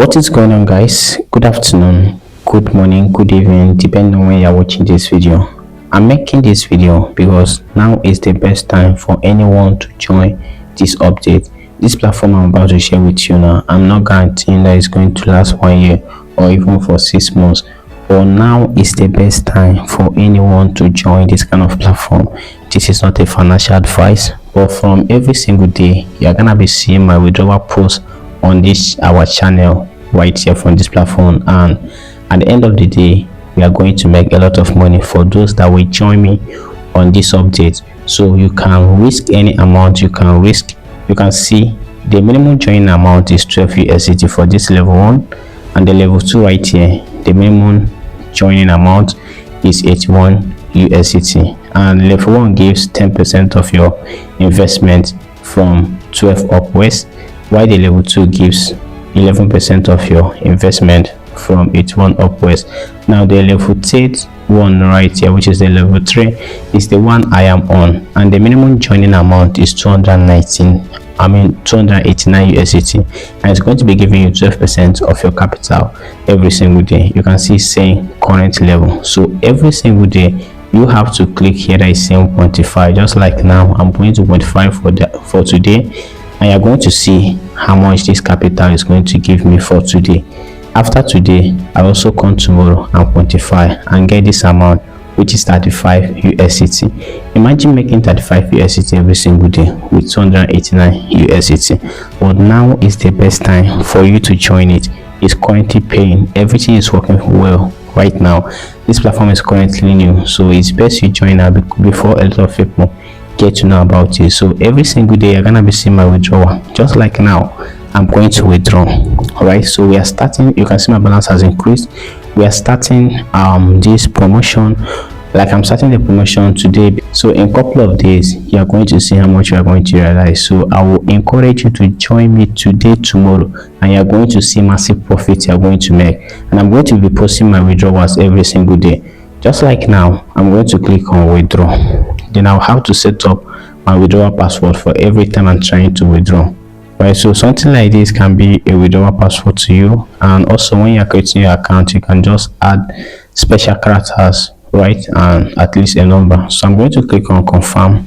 What is going on, guys? Good afternoon, good morning, good evening, depending on when you're watching this video. I'm making this video because now is the best time for anyone to join this update. This platform I'm about to share with you now, I'm not guaranteeing that it's going to last 1 year or even for 6 months, but now is the best time for anyone to join this kind of platform. This is not a financial advice, but from every single day you're gonna be seeing my withdrawal posts on this our channel right here from this platform, and at the end of the day we are going to make a lot of money for those that will join me on this update. So you can risk any amount you can risk. You can see the minimum joining amount is 12 USDT for this level 1, and the level 2 right here, the minimum joining amount is 81 USDT, and level 1 gives 10% of your investment from 12 upwards, while the level 2 gives 11% of your investment from 81 upwards. Now the level 3 one right here, which is the level 3, is the one I am on, and the minimum joining amount is 289 USDT, and it's going to be giving you 12% of your capital every single day. You can see saying current level, so every single day you have to click here that is saying quantify. Just like now, I'm going to quantify for today, and you're going to see how much this capital is going to give me for today. After today, I also come tomorrow and quantify and get this amount, which is 35 USDT. Imagine making 35 USDT every single day with 289 USDT. But now is the best time for you to join it. It's currently paying. Everything is working well right now. This platform is currently new, so it's best you join now before a lot of people get to know about it. So every single day you're gonna be seeing my withdrawal. Just like now, I'm going to withdraw. All right, so we are starting. You can see my balance has increased. We are starting this promotion. Like, I'm starting the promotion today, so in a couple of days you are going to see how much you are going to realize. So I will encourage you to join me today, tomorrow, and you are going to see massive profits you are going to make. And I'm going to be posting my withdrawals every single day. Just like now, I'm going to click on withdraw. Then I'll have to set up my withdrawal password for every time I'm trying to withdraw. Right, so something like this can be a withdrawal password to you. And also, when you're creating your account, you can just add special characters, right, and at least a number. So I'm going to click on confirm,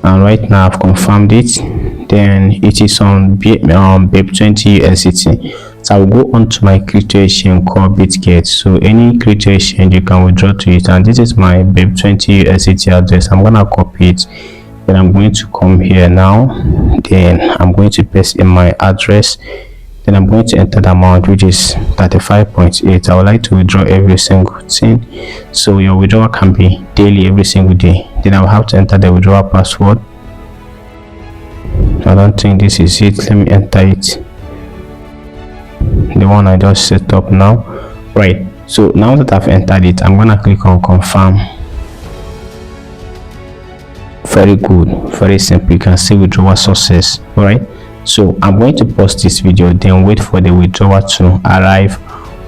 and right now I've confirmed it. Then it is on BEP20 USDT. So I'll go on to my crypto exchange called Bitget. So any crypto exchange you can withdraw to it, and this is my BEP20 USDT address. I'm gonna copy it. Then I'm going to come here now. Then I'm going to paste in my address. Then I'm going to enter the amount, which is 35.8. I would like to withdraw every single thing, so your withdrawal can be daily, every single day. Then I'll have to enter the withdrawal password. I don't think this is it. Let me enter it, the one I just set up now. Right, so now that I've entered it, I'm gonna click on confirm. Very good, very simple. You can see withdrawal success. All right, so I'm going to pause this video, then wait for the withdrawal to arrive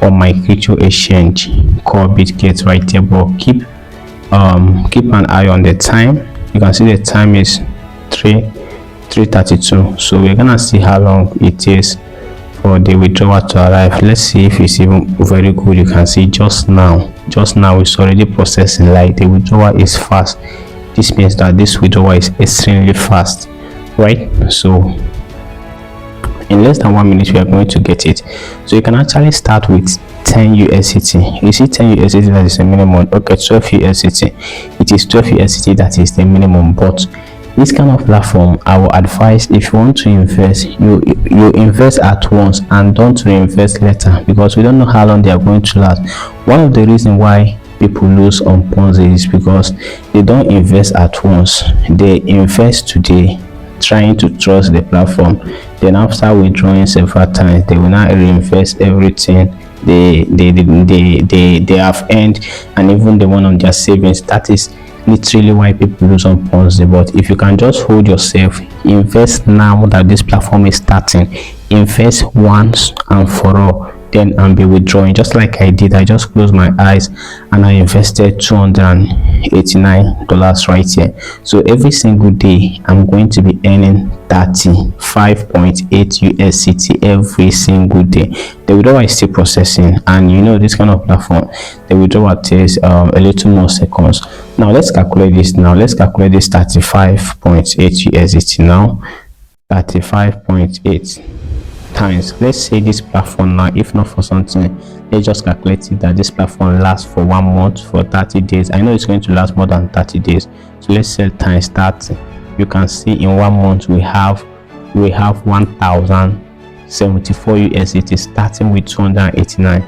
on my crypto exchange called Bitget right here. But keep an eye on the time. You can see the time is 3:32. So we're gonna see how long it is for the withdrawal to arrive. Let's see if it's even very good. You can see just now it's already processing. Like, the withdrawal is fast. This means that this withdrawal is extremely fast, right? So in less than 1 minute we are going to get it. So you can actually start with 10 USDT. You see 10 USDT, that is the minimum. Okay, 12 USDT. It is 12 USDT that is the minimum. But this kind of platform, I will advise, if you want to invest, you invest at once and don't reinvest later, because we don't know how long they are going to last. One of the reasons why people lose on Ponzi is because they don't invest at once. They invest today trying to trust the platform, then after withdrawing several times, they will not reinvest everything they have earned, and even the one on their savings. That is literally why people lose on Ponzi. But if you can just hold yourself, invest now that this platform is starting, invest once and for all. then I'll be withdrawing just like I did. I just closed my eyes and I invested $289 right here. So every single day I'm going to be earning 35.8 USDT every single day. The withdrawal is still processing, and you know, this kind of platform, the withdrawal takes a little more seconds. Now let's calculate this. Let's calculate this 35.8 USDT now. 35.8 times, let's say this platform now, if not for something, let's just calculate it that this platform lasts for 1 month, for 30 days. I know it's going to last more than 30 days, so let's say times 30. You can see in 1 month we have 1074 USDT, starting with 289.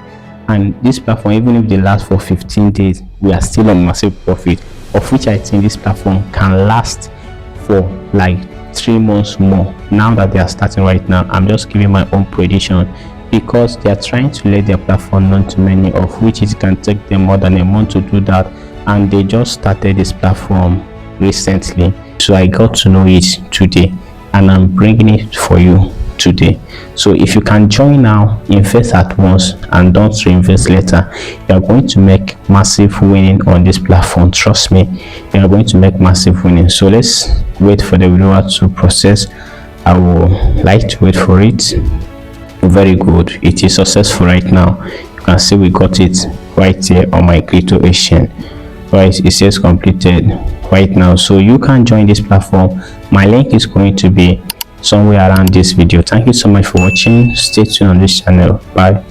And this platform, even if they last for 15 days, we are still on massive profit, of which I think this platform can last for like 3 months more. Now that they are starting right now, I'm just giving my own prediction, because they are trying to let their platform known to many, of which it can take them more than a month to do that, and they just started this platform recently. So I got to know it today and I'm bringing it for you today. So if you can join now, invest at once and don't reinvest later, you are going to make massive winning on this platform. Trust me, you are going to make massive winning. So let's wait for the withdrawal to process. I will like to wait for it. Very good, it is successful right now. You can see we got it right here on my crypto exchange. Right, it says completed right now. So you can join this platform. My link is going to be somewhere around this video. Thank you so much for watching. Stay tuned on this channel. Bye.